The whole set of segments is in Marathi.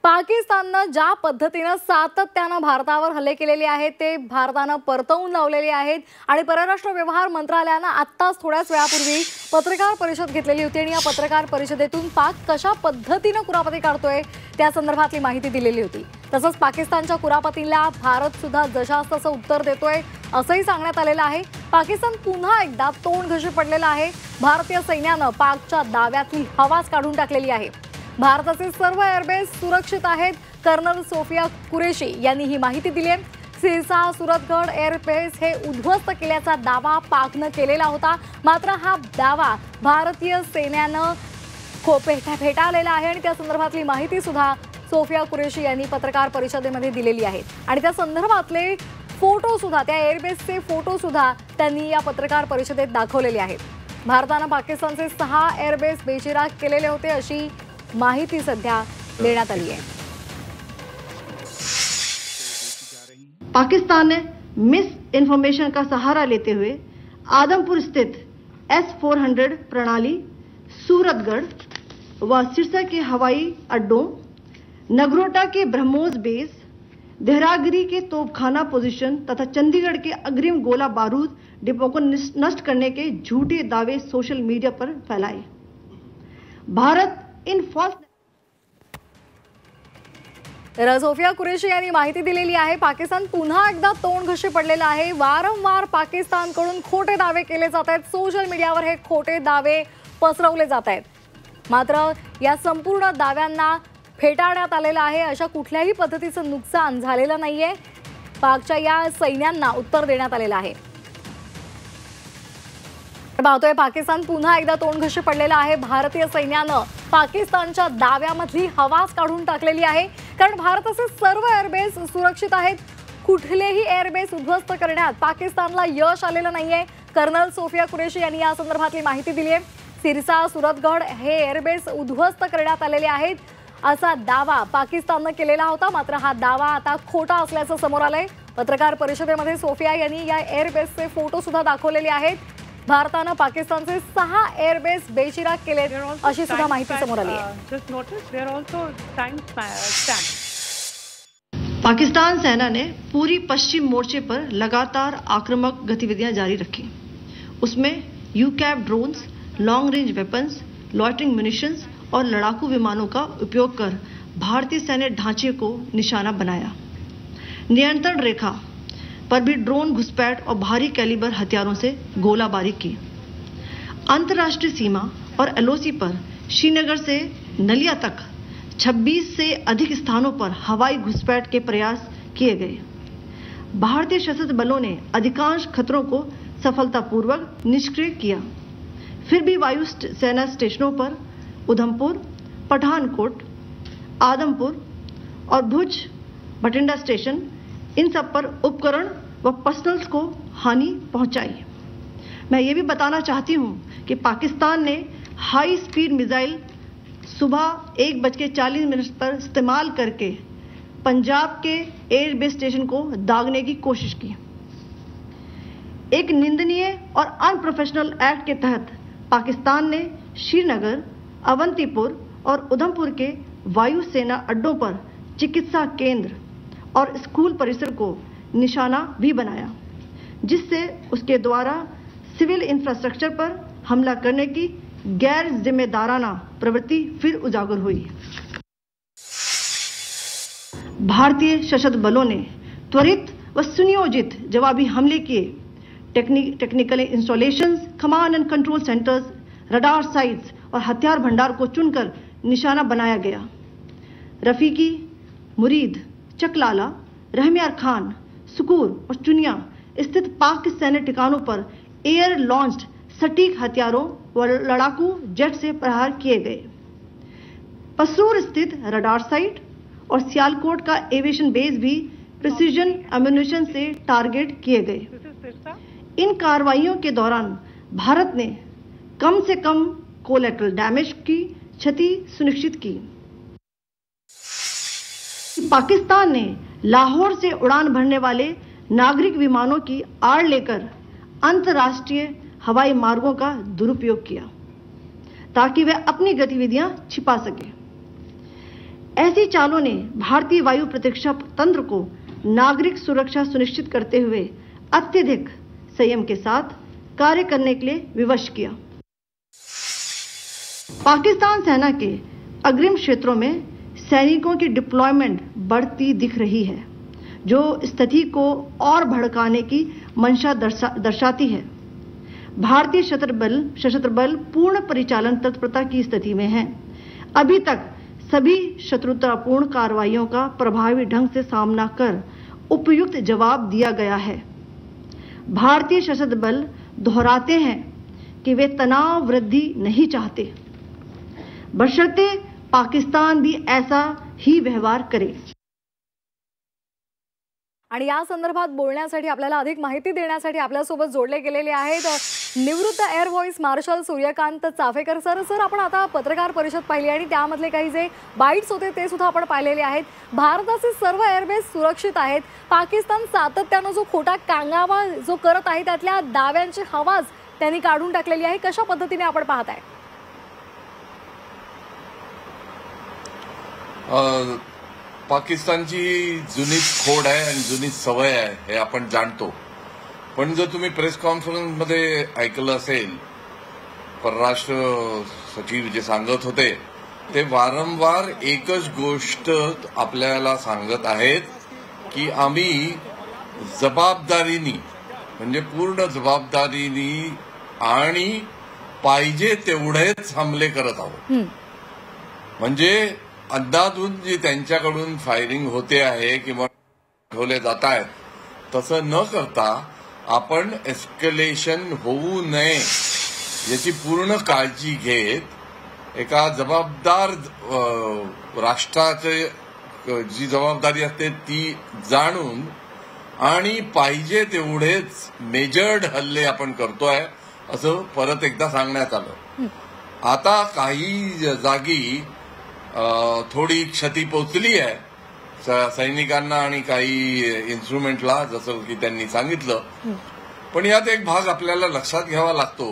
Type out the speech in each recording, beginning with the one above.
पाकिस्ताननं ज्या पद्धतीनं सातत्यानं भारतावर हल्ले केलेले आहेत ते भारतानं परतवून लावलेले आहेत आणि परराष्ट्र व्यवहार मंत्रालयानं आत्ताच थोड्याच वेळापूर्वी पत्रकार परिषद घेतलेली होती आणि या पत्रकार परिषदेतून पाक कशा पद्धतीनं कुरापती काढतोय त्या संदर्भातली माहिती दिलेली होती। तसंच पाकिस्तानच्या कुरापतीला भारत सुद्धा जशास तसं उत्तर देतोय असंही सांगण्यात आलेलं आहे। पाकिस्तान पुन्हा एकदा तोंड घशी पडलेला आहे। भारतीय सैन्यानं पाकच्या दाव्यातली हवाच काढून टाकलेली आहे। भारताचे सर्व एअरबेस सुरक्षित आहेत। कर्नल सोफिया कुरेशी यांनी ही माहिती दिली आहे। सिरसा सूरतगड एअरबेस हे उद्ध्वस्त केल्याचा दावा पाकनं केलेला होता, मात्र हा दावा भारतीय सैन्यानं फेटाळलेला आहे आणि त्या संदर्भातली माहिती सुद्धा सोफिया कुरेशी यांनी पत्रकार परिषदेमध्ये दिलेली आहे आणि त्या संदर्भातले फोटो सुद्धा त्या एअरबेसचे फोटो सुद्धा त्यांनी या पत्रकार परिषदेत दाखवलेले आहेत। भारतानं पाकिस्तानचे 6 एअरबेस बेचिराख केलेले होते अशी माहिती सध्या देण्यात आली आहे। पाकिस्तान ने मिस इन्फॉर्मेशन का सहारा लेते हुए आदमपुर स्थित S-400 प्रणाली, सूरतगढ़ व सिरसा के हवाई अड्डों, नगरोटा के ब्रह्मोस बेस, देहरागिरी के तोपखाना पोजीशन तथा चंडीगढ़ के अग्रिम गोला बारूद डिपो को नष्ट करने के झूठे दावे सोशल मीडिया पर फैलाए। भारत इन फॉल्स सोफिया कुरेशी यांनी माहिती दिलेली आहे। पाकिस्तान पुन्हा एकदा तोंड घशी पडलेला आहे। वारंवार पाकिस्तानकडून खोटे दावे केले जात आहेत। सोशल मीडियावर हे खोटे दावे पसरवले जात आहेत, मात्र या संपूर्ण दाव्यांना फेटाळण्यात आलेलं आहे। अशा कुठल्याही पद्धतीचं नुकसान झालेलं नाहीये। पाकच्या या सैन्यांना उत्तर देण्यात आलेलं आहे। पाहतोय पाकिस्तान पुन्हा एकदा तोंड घशी पडलेला आहे। भारतीय सैन्यानं पाकिस्तानच्या दाव्यामधली हवाच काढून टाकलेली आहे, कारण भारताचे सर्व एअरबेस सुरक्षित आहेत। कुठलेही एअरबेस उद्ध्वस्त करण्यात पाकिस्तानला यश आलेलं नाहीये। कर्नल सोफिया कुरेशी यांनी या संदर्भातली माहिती दिली आहे। सिरसा सूरतगड हे एअरबेस उद्ध्वस्त करण्यात आलेले आहेत असा दावा पाकिस्ताननं केलेला होता, मात्र हा दावा आता खोटा असल्याचं समोर आलंय। पत्रकार परिषदेमध्ये सोफिया यांनी या एअरबेसचे फोटो सुद्धा दाखवलेले आहेत। भारतानं पाकिस्तानचे 6 एअरबेस बेचिराख केले अशी सुद्धा माहिती समोर आली आहे। पाकिस्तान सेना ने पूरी पश्चिम मोर्चे पर लगातार आक्रामक गतिविधियां जारी रखी। उसमें यूकैप drones, long range weapons, loitering munitions और लड़ाकू विमानों का उपयोग कर भारतीय सैन्य ढांचे को निशाना बनाया। नियंत्रण रेखा पर भी ड्रोन घुसपैठ और भारी कैलिबर हथियारों से गोलाबारी की। अंतर्राष्ट्रीय सीमा और एलओसी पर श्रीनगर से नलिया तक 26 से अधिक स्थानों पर हवाई घुसपैठ के प्रयास किए गए। भारतीय सशस्त्र बलों ने अधिकांश खतरों को सफलतापूर्वक निष्क्रिय किया। फिर भी वायु सेना स्टेशनों पर उधमपुर, पठानकोट, आदमपुर और भुज बठिंडा स्टेशन, इन सब पर उपकरण व पर्सनल्स को हानि पहुंचाई। मैं ये भी बताना चाहती हूं कि पाकिस्तान ने हाई स्पीड मिसाइल सुबह 1:40 पर इस्तेमाल करके पंजाब के एयरबेस स्टेशन को दागने की कोशिश की। एक निंदनीय और अनप्रोफेशनल एक्ट के तहत पाकिस्तान ने श्रीनगर, अवंतीपुर और उधमपुर के वायु सेना अड्डों पर चिकित्सा केंद्र और स्कूल परिसर को निशाना भी बनाया, जिससे उसके द्वारा सिविल इंफ्रास्ट्रक्चर पर हमला करने की गैर जिम्मेदाराना प्रवृत्ति फिर उजागर हुई। भारतीय सशस्त्र बलों ने त्वरित व सुनियोजित जवाबी हमले किए। Technical installations, command end control centres, radar sites और हथियार भंडार को चुनकर निशाना बनाया गया। रफीकी, मुरीद, चकलाला, रहमियार खान, सुकूर और चुनिया स्थित पाक के सैन्य ठिकानों पर एयर लॉन्च्ड सटीक हथियारों व लड़ाकू जेट से प्रहार किए गए। पसरूर स्थित रडार साइट और सियालकोट का एविएशन बेस भी प्रिसीजन एम्यूनिशन से टारगेट किए गए। इन कार्रवाइयों के दौरान भारत ने कम से कम कोलैटरल डैमेज की क्षति सुनिश्चित की। पाकिस्तान ने लाहौर से उड़ान भरने वाले नागरिक विमानों की आड़ लेकर अंतर्राष्ट्रीय हवाई मार्गों का दुरुपयोग किया ताकि वह अपनी गतिविधियां छिपा सके। ऐसी चालों ने भारतीय वायु प्रतिरक्षा तंत्र को नागरिक सुरक्षा सुनिश्चित करते हुए अत्यधिक संयम के साथ कार्य करने के लिए विवश किया। पाकिस्तान सेना के अग्रिम क्षेत्रों में सैनिकों की डिप्लॉयमेंट बढ़ती दिख रही है, जो स्थिति को और भड़काने की मंशा दर्शाती है। भारतीय सशस्त्र बल पूर्ण परिचालन तत्परता की स्थिति में है। अभी तक सभी शत्रुतापूर्ण कार्रवाइयों का प्रभावी ढंग से सामना कर उपयुक्त जवाब दिया गया है। भारतीय सशस्त्र बल दोहराते हैं कि वे तनाव वृद्धि नहीं चाहते, बशर्ते पाकिस्तान भी ऐसा ही व्यवहार करे। आणि या संदर्भात बोलण्यासाठी आपल्याला अधिक माहिती देण्यासाठी आपल्यासोबत जोडले गेलेले आहेत निवृत्त air vice marshal Suryakant Chaphekar sir आपण आता पत्रकार परिषद पाहिली आणि त्यामधले काही जे बाईट्स होते ते सुद्धा आपण पाहिलेले आहेत। भारताचे सर्व एअरबेस सुरक्षित आहेत। पाकिस्तान सातत्याने जो खोटा कांगावा जो करत आहे त्यातल्या दाव्यांची हवाच त्यांनी काढून टाकलेली आहे। कशा पद्धतीने आपण पाहताय? पाकिस्तानची जुनी खोड आहे आणि जुनी सवय आहे हे आपण जाणतो, पण जर तुम्ही प्रेस कॉन्फरन्समध्ये ऐकलं असेल परराष्ट्र सचिव जे सांगत होते ते वारंवार एकच गोष्ट आपल्याला सांगत आहेत की आम्ही जबाबदारीनी म्हणजे पूर्ण जबाबदारीनी आणि पाहिजे तेवढेच हमले करत आहोत। म्हणजे अंदाजून जी त्यांच्याकडून फायरिंग होते आहे किंवा ठेवले जात आहेत तसं न करता आपण एस्केलेशन होऊ नये याची पूर्ण काळजी घेत एका जबाबदार राष्ट्राची जी जबाबदारी असते ती जाणून आणि पाहिजे तेवढेच मेजर्ड हल्ले आपण करतोय असं परत एकदा सांगण्यात आलं। आता काही जागी थोडी क्षती पोचली आहे सैनिकांना आणि काही इन्स्ट्रुमेंटला जसं की त्यांनी सांगितलं, पण यात एक भाग आपल्याला लक्षात घ्यावा लागतो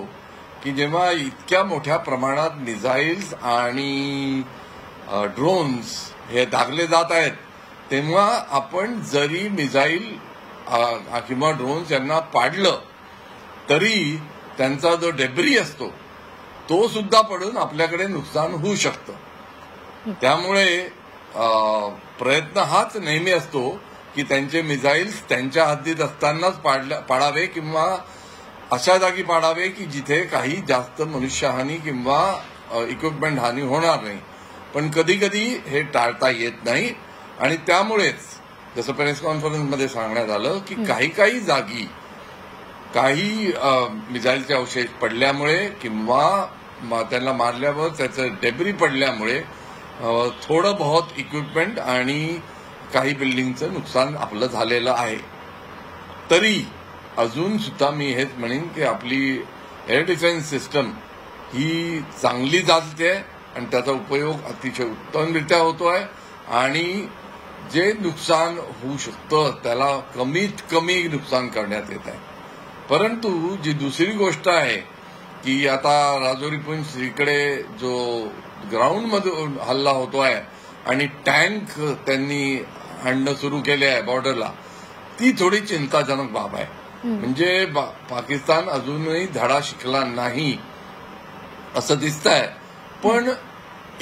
की जेव्हा इतक्या मोठ्या प्रमाणात मिसाईल्स आणि ड्रोन्स हे दागले जात आहेत तेव्हा आपण जरी मिसाईल किंवा ड्रोन्स यांना पाडलं तरी त्यांचा जो डेब्री असतो तो सुद्धा पडून आपल्याकडे नुकसान होऊ शकतं। त्यामुळे प्रयत्न हाच नेहमी असतो की त्यांचे मिसाईल्स त्यांच्या हद्दीत असतानाच पाडावे किंवा अशा जागी पाडावे की जिथे काही जास्त मनुष्यहानी किंवा इक्विपमेंट हानी होणार नाही, पण कधी कधी हे टाळता येत नाही आणि त्यामुळेच जसं प्रेस कॉन्फरन्समध्ये सांगण्यात आलं की काही जागी काही मिसाईलचे अवशेष पडल्यामुळे किंवा त्यांना मारल्यावर त्याचं डेब्री पडल्यामुळे थोडं बहुत इक्विपमेंट आणि काही बिल्डिंगचं नुकसान आपलं झालेलं आहे। तरी अजून सुद्धा मी हेच म्हणेन की आपली एअर डिफेन्स सिस्टम ही चांगली चालते आणि त्याचा उपयोग अतिशय उत्तमरित्या होतोय आणि जे नुकसान होऊ शकतं त्याला कमीत कमी नुकसान करण्यात येत आहे। परंतु जी दुसरी गोष्ट आहे की आता राजौरी पुंछ इकडे जो ग्राउंडमधून हल्ला होतोय आणि टँक त्यांनी आणणं सुरू केले आहे बॉर्डरला, ती थोडी चिंताजनक बाब आहे। म्हणजे पाकिस्तान अजूनही धडा शिकला नाही असं दिसतंय। पण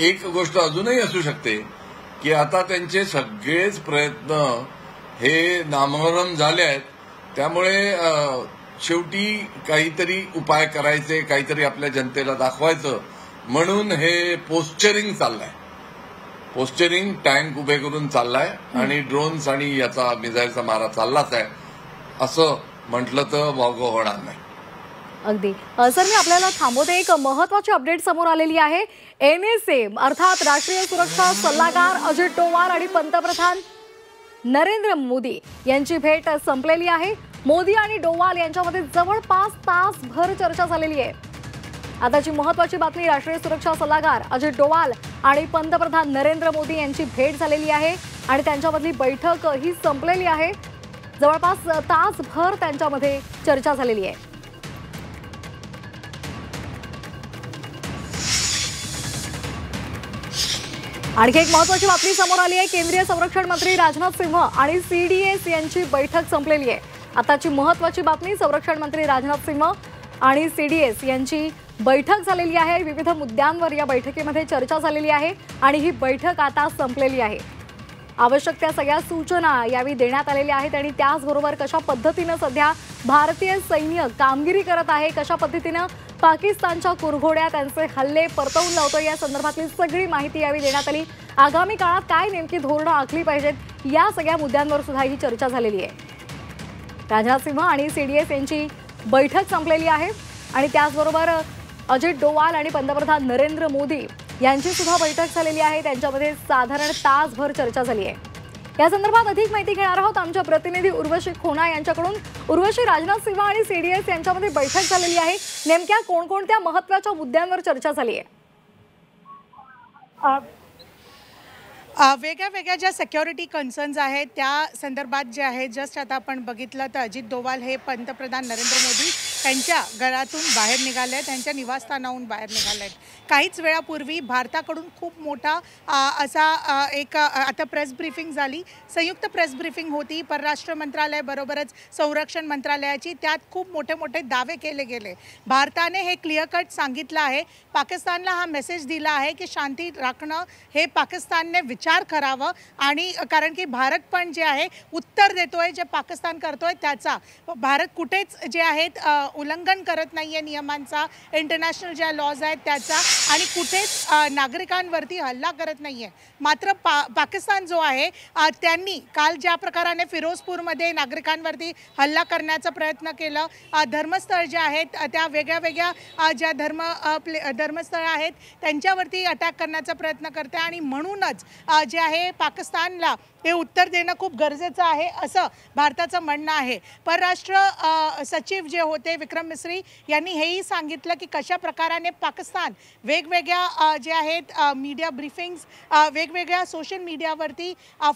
एक गोष्ट अजूनही असू शकते की आता त्यांचे सगळेच प्रयत्न हे नामोहरम झाले आहेत, त्यामुळे शेवटी काहीतरी उपाय करायचे, काहीतरी आपल्या जनतेला दाखवायचं म्हणून हे पोस्चरिंग चाललंय। पोस्चरिंग टँक उभे करून चाललाय आणि ड्रोन्स आणि याचा मिसाईलचा मारा चाललाच आहे असं म्हटलं तर वावगं होणार नाही। अगदी सर, मी आपल्याला थांबवते। एक महत्त्वाची अपडेट समोर आलेली आहे। एनएसए अर्थात राष्ट्रीय सुरक्षा सल्लागार अजित डोवाल आणि पंतप्रधान नरेंद्र मोदी यांची भेट संपलेली आहे। मोदी आणि डोवाल यांच्यामध्ये जवळपास तासभर चर्चा झालेली आहे। आताची महत्त्वाची बातमी, राष्ट्रीय सुरक्षा सल्लागार अजित डोवाल आणि पंतप्रधान नरेंद्र मोदी यांची भेट झालेली आहे आणि त्यांच्यामधली बैठक ही संपलेली आहे। जवळपास तासभर त्यांच्यामध्ये चर्चा झालेली आहे। आणखी एक महत्त्वाची बातमी समोर आली आहे। केंद्रीय संरक्षण मंत्री राजनाथ सिंह आणि CDS यांची बैठक संपलेली आहे। आताची महत्त्वाची बातमी, संरक्षण मंत्री राजनाथ सिंह आणि CDS यांची बैठक झालेली आहे। विविध मुद्द्यांवर या बैठकीमध्ये चर्चा झालेली आहे आणि ही बैठक आता संपलेली आहे। आवश्यक त्या सगळ्या सूचना यावेळी देण्यात आलेल्या आहेत आणि त्याचबरोबर कशा पद्धतीने सध्या भारतीय सैन्य कामगिरी करत आहे, कशा पद्धतीने पाकिस्तानच्या कुरघोड्या त्यांचे हल्ले परतवून लावतोय, या संदर्भातली सगळी माहिती यावेळी देण्यात आली। आगामी काळात काय नेमकी धोरणं आखली पाहिजेत या सगळ्या मुद्द्यांवर सुद्धा ही चर्चा झालेली आहे। राजनाथ सिंह आणि CDS यांची बैठक संपलेली आहे आणि त्याचबरोबर अजित डोवाल आणि पंतप्रधान नरेंद्र मोदी यांची सुद्धा बैठक झालेली आहे। त्यांच्यामध्ये साधारण तासभर चर्चा झाली आहे। या संदर्भात अधिक माहिती घेणार आहोत आमच्या प्रतिनिधी उर्वशी खोना यांच्याकडून। उर्वशी, राजनाथ सिंह आणि CDS यांच्यामध्ये बैठक झालेली आहे, नेमक्या कोणकोणत्या महत्त्वाच्या मुद्द्यांवर चर्चा झाली आहे? वेगळ्या वेगळ्या ज्या सिक्युरिटी कन्सर्न्स आहेत त्या संदर्भात जे आहे, जस्ट आता आपण बघितलं तर अजित डोवाल हे पंतप्रधान नरेंद्र मोदी त्यांच्या घरातून बाहेर निघाले आहेत, त्यांच्या निवासस्थानाहून बाहेर निघाले आहेत। काहीच वेळापूर्वी भारताकडून खूप मोठा असा एक आता प्रेस ब्रीफिंग झाली, संयुक्त प्रेस ब्रीफिंग होती परराष्ट्र मंत्रालय बरोबरच संरक्षण मंत्रालयाची। त्यात खूप मोठे मोठे दावे केले गेले। भारताने हे क्लिअर कट सांगितलं आहे, पाकिस्तानला हा मेसेज दिला आहे की शांती राखणं हे पाकिस्तानने विचार करावं, आणि कारण की भारत पण जे आहे उत्तर देतोय जे पाकिस्तान करतोय त्याचा। भारत कुठेच जे आहेत उल्लंघन करत नाहीये नियमांचा, इंटरनॅशनल ज्या लॉज आहेत त्याचा, आणि कुठेच नागरिकांवरती हल्ला करत नाहीये। मात्र पाकिस्तान जो आहे त्यांनी काल ज्या प्रकाराने फिरोजपूरमध्ये नागरिकांवरती हल्ला करण्याचा प्रयत्न केला, धर्मस्थळ जे आहेत त्या वेगळ्या वेगळ्या ज्या धर्मस्थळ आहेत त्यांच्यावरती अटॅक करण्याचा प्रयत्न करते, आणि म्हणूनच जे आहे पाकिस्तानला हे उत्तर देणं खूप गरजेचं आहे असं भारताचं म्हणणं आहे। परराष्ट्र सचिव जे होते विक्रम मिस्री यांनी हेही सांगितलं की कशा प्रकाराने पाकिस्तान वेगवेगळ्या जे आहेत मीडिया ब्रीफिंग्स, वेगवेगळ्या सोशल मीडियावरती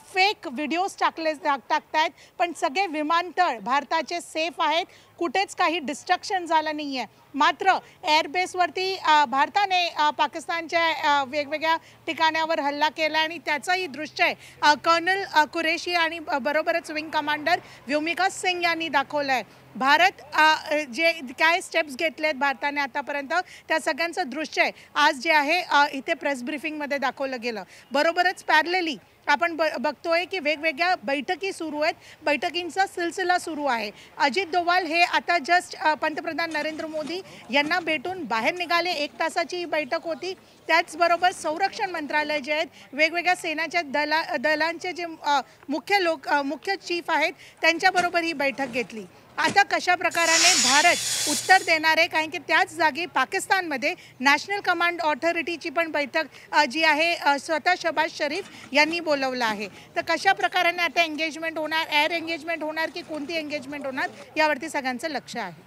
फेक व्हिडिओज टाकतायत, पण सगळे विमानतळ भारताचे सेफ आहेत, कुठेच काही डिस्ट्रक्शन झालं नाही आहे। मात्र एअरबेसवरती भारताने पाकिस्तानच्या वेगवेगळ्या ठिकाणावर हल्ला केला, आणि त्याचंही दृश्य आहे कर्नल कुरेशी आणि बरोबरच विंग कमांडर व्योमिका सिंग यांनी दाखवलं आहे। भारत जे काय स्टेप्स घेतलेत भारताने आतापर्यंत त्या सगळ्यांचं दृश्य आहे आज जे आहे इथे प्रेस ब्रीफिंगमध्ये दाखवलं गेलं। बरोबरच पॅरलली आपण बघतोय की वेगवेगळ्या बैठकी सुरू आहेत, बैठकींचा सिलसिला सुरू आहे। अजित डोवाल हे आता जस्ट पंतप्रधान नरेंद्र मोदी यांना भेटून बाहेर निघाले, 1 तासाची ही बैठक होती। त्याचबरोबर संरक्षण मंत्रालय जे आहेत वेगवेगळ्या सेनाच्या दलांचे जे मुख्य चीफ आहेत त्यांच्याबरोबर ही बैठक घेतली। आता कशा प्रकाराने भारत उत्तर देणार आहे, कारण की त्याच जागी पाकिस्तानमध्ये नॅशनल कमांड ऑथॉरिटीची पण बैठक जी आहे स्वतः शहबाज शरीफ यांनी बोलवलं आहे। तर कशा प्रकाराने आता एंगेजमेंट होणार, एअर एंगेजमेंट होणार की कोणती एंगेजमेंट होणार, यावरती सगळ्यांचं लक्ष आहे।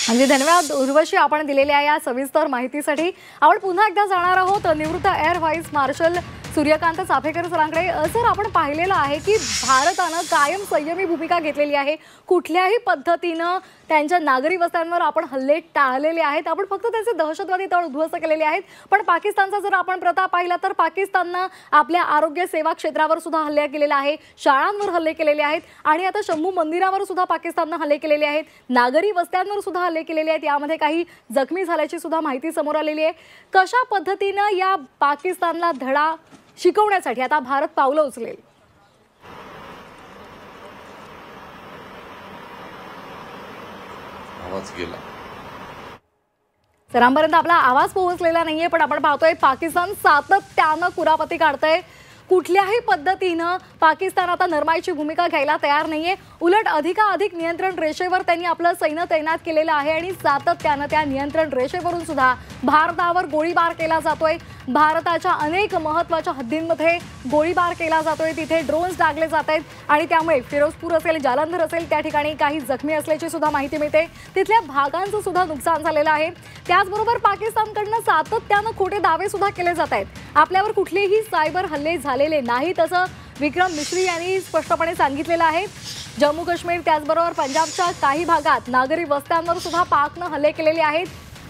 म्हणजे धन्यवाद उर्वशी आपण दिलेल्या या सविस्तर माहितीसाठी। आपण पुन्हा एकदा जाणार आहोत निवृत्त air vice marshal Suryakant Chaphekar सरांकडे। सर, आपण पाहिलेलं आहे की भारतानं कायम संयमी भूमिका घेतलेली आहे, कुठल्याही पद्धतीनं त्यांच्या नागरी वस्त्यांवर आपण हल्ले टाळलेले आहेत, आपण फक्त त्याचे दहशतवादी तळ उद्ध्वस्त केलेले आहेत। पण पाकिस्तानचा जर आपण प्रताप पाहिला तर पाकिस्ताननं आपल्या आरोग्य सेवा क्षेत्रावर सुद्धा हल्ले केलेले आहे, शाळांवर हल्ले केलेले आहेत, आणि आता शंभू मंदिरावर सुद्धा पाकिस्ताननं हल्ले केलेले आहेत, नागरी वस्त्यांवर सुद्धा हल्ले केलेले आहेत, यामध्ये काही जखमी झाल्याची सुद्धा माहिती समोर आलेली आहे। कशा पद्धतीनं या पाकिस्तानला धडा शिकवण्यासाठी आता भारत पावलं उचलेल? आवाज गेला, सरांपर्यंत आपला आवाज पोहोचलेला नाहीये, पण आपण पाहतोय पाकिस्तान सातत्यानं कुरापती काढतंय। कुठल्याही पद्धतीनं पाकिस्तान आता नरमाईची भूमिका घ्यायला तयार नाहीये, उलट अधिकाधिक नियंत्रण रेषेवर त्यांनी आपलं सैन्य तैनात केलेलं आहे, आणि सातत्यानं त्या नियंत्रण रेषेवरून सुद्धा भारतावर गोळीबार केला जातोय। भारताच्या अनेक महत्त्वाच्या हद्दींमध्ये गोळीबार केला जातोय, तिथे ड्रोन्स डागले जात आहेत, आणि त्यामुळे फिरोजपूर असेल, जालंधर असेल त्या ठिकाणी काही जखमी असल्याची सुद्धा माहिती मिळते, तिथल्या भागांचं सुद्धा नुकसान झालेलं आहे। त्याचबरोबर पाकिस्तानकडनं सातत्यानं खोटे दावे सुद्धा केले जात आहेत, आपल्यावर कुठलेही सायबर हल्ले झालेले नाहीत असं विक्रम मिश्री यांनी स्पष्टपणे सांगितलेलं आहे। जम्मू काश्मीर त्याचबरोबर पंजाबच्या काही भागात नागरी वस्त्यांवर सुद्धा पाकनं हल्ले केलेले आहेत।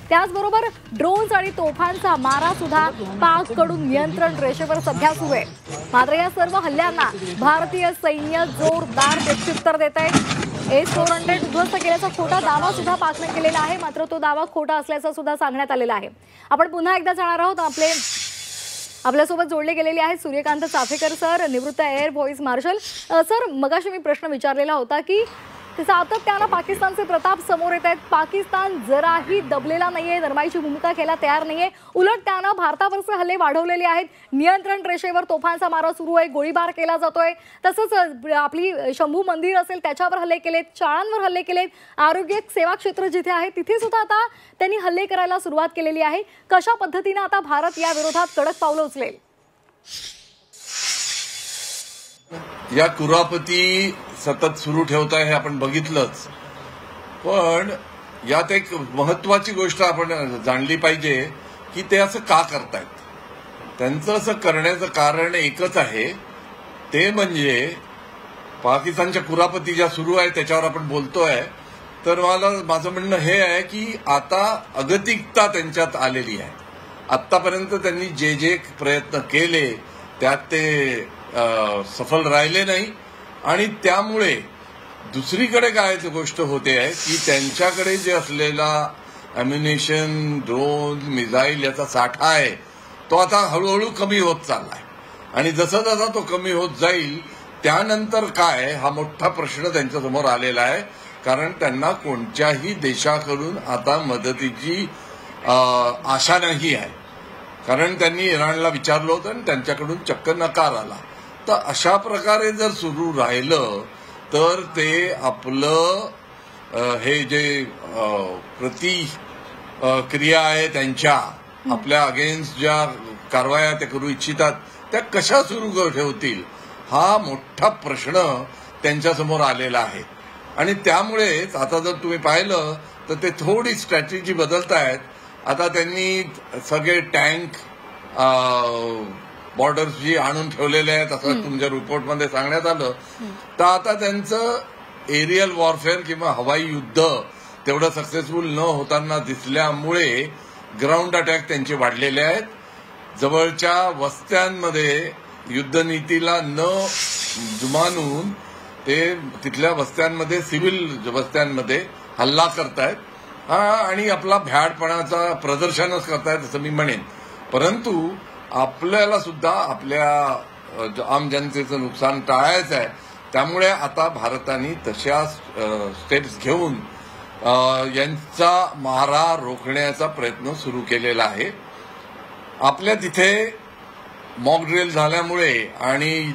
त्याचबरोबर ड्रोन्स आणि तोफांचा मारा सुद्धा पाककडून नियंत्रण रेषेवर सध्या सुरू आहे. मात्र या सर्व हल्ल्यांना भारतीय सैन्य जोरदार प्रत्युत्तर देत आहे. S-400 उद्ध्वस्त केल्याचा खोटा दावा सुद्धा पाकने केलेला आहे. मात्र तो दावा खोटा असल्याचा सुद्धा सांगण्यात आलेला आहे. आपण पुन्हा एकदा जाणार आहोत. आपल्यासोबत जोडले गेलेले आहेत सूर्यकांत चाफेकर सर, निवृत्त एअर व्हाईस मार्शल. सर, मगाशी मी प्रश्न विचारलेला होता की सातत्यानं पाकिस्तानचे प्रताप समोर येत आहेत. पाकिस्तान जराही दबलेला नाहीये, नरमाईची भूमिका घ्यायला तयार नाहीये. उलट त्यानं भारतावरचे हल्ले वाढवलेले आहेत. नियंत्रण रेषेवर तोफांचा मारा सुरू आहे, गोळीबार केला जातोय. तसंच आपली शंभू मंदिर असेल त्याच्यावर हल्ले केलेत, शाळांवर हल्ले केलेत. आरोग्य सेवा क्षेत्र जिथे आहे तिथे सुद्धा आता त्यांनी हल्ले करायला सुरुवात केलेली आहे. कशा पद्धतीने आता भारत या विरोधात कडक पावलं उचलेल? या कुरापती सतत सुरू ठेवत आहे हे आपण बघितलंच. पण यात एक महत्वाची गोष्ट आपण जाणली पाहिजे की ते असं का करतायत. त्यांचं असं करण्याचं कारण एकच आहे, ते म्हणजे पाकिस्तानच्या कुरापती ज्या सुरू आहे त्याच्यावर आपण बोलतोय. तर माझं म्हणणं हे आहे की आता अगतिकता त्यांच्यात आलेली आहे. आतापर्यंत त्यांनी जे जे प्रयत्न केले त्यात ते सफल राहिले नाही. आणि त्यामुळे दुसरीकडे काय गोष्ट होते आहे की त्यांच्याकडे जे असलेला अम्युनिशन, ड्रोन, मिसाईल याचा साठा आहे तो आता हळूहळू कमी होत चाललाय. आणि जसा जसा तो कमी होत जाईल त्यानंतर काय हा मोठा प्रश्न त्यांच्यासमोर आलेला आहे. कारण त्यांना कोणत्याही देशाकडून आता मदतीची आशा नाही आहे. कारण त्यांनी इराणला विचारलं होतं आणि त्यांच्याकडून चक्क नकार आला. तर अशा प्रकारे जर सुरू राहिलं तर ते आपलं हे जे प्रतिक्रिया आहे त्यांच्या आपल्या अगेन्स्ट ज्या कारवाया ते करू इच्छितात त्या कशा सुरू ठेवतील हा मोठा प्रश्न त्यांच्यासमोर आलेला आहे. आणि त्यामुळेच आता जर तुम्ही पाहिलं तर ते थोडी स्ट्रॅटेजी बदलतायत. आता त्यांनी सगळे टँक बॉर्डर्सची आणून ठेवलेले आहेत असं तुमच्या रिपोर्टमध्ये सांगण्यात आलं. तर आता त्यांचं एरियल वॉरफेअर किंवा हवाई युद्ध तेवढं सक्सेसफुल न होताना दिसल्यामुळे ग्राउंड अटॅक त्यांचे वाढलेले आहेत. जवळच्या वस्त्यांमध्ये युद्धनीतीला न जुमानून ते तिथल्या वस्त्यांमध्ये, सिव्हिल वस्त्यांमध्ये हल्ला करतायत आणि आपला भ्याडपणाचा प्रदर्शनच करतायत असं मी म्हणेन. परंतु आपल्याला सुद्धा आपल्या आम जनतेचं नुकसान टाळायचं आहे. त्यामुळे आता भारताने तशा स्टेप्स घेऊन यांचा मारा रोखण्याचा प्रयत्न सुरू केलेला आहे. आपल्या तिथे मॉक ड्रिल झाल्यामुळे आणि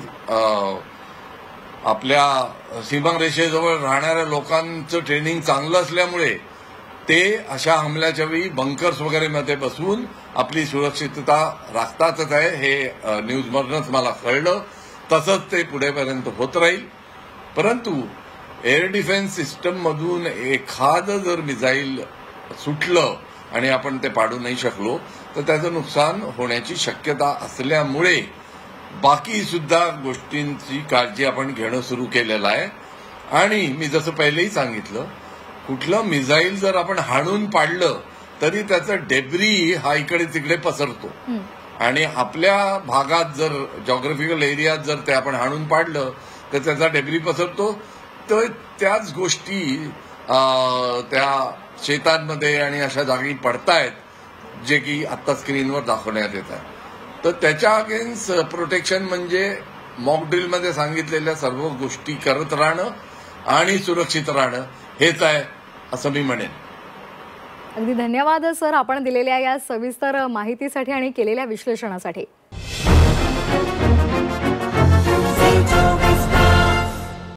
आपल्या सीमारेषेजवळ राहणाऱ्या लोकांचं ट्रेनिंग चांगलं असल्यामुळे ते अशा हमल्याच्या वेळी बंकर्स वगैरे मध्ये बसवून आपली सुरक्षितता राखतातच आहे. हे न्यूजमधूनच मला कळलं. तसंच ते पुढेपर्यंत होत राहील. परंतु एअर डिफेन्स सिस्टम मधून एखादं जर मिसाईल सुटलं आणि आपण ते पाडू नाही शकलो तर त्याचं नुकसान होण्याची शक्यता असल्यामुळे बाकी सुद्धा गोष्टींची काळजी आपण घेणं सुरू केलेलं आहे. आणि मी जसं पहिलेही सांगितलं, कुठलं मिसाईल जर आपण हाणून पाडलं तरी त्याचा डेब्री हा इकडे तिकडे पसरतो. आणि आपल्या भागात जर जॉग्राफिकल एरियात जर ते आपण हाणून पाडलं तर त्याचा डेब्री पसरतो. तर त्याच गोष्टी त्या शेतांमध्ये आणि अशा जागी पडतायत जे की आत्ता स्क्रीनवर दाखवण्यात येत आहे. तर त्याच्या अगेन्स्ट प्रोटेक्शन म्हणजे मॉक ड्रिलमध्ये सांगितलेल्या सर्व गोष्टी करत राहणं आणि सुरक्षित राहणं हेच आहे असं मी म्हणेन. अगदी धन्यवाद सर, आपण दिलेल्या या सविस्तर माहितीसाठी आणि केलेल्या विश्लेषणासाठी.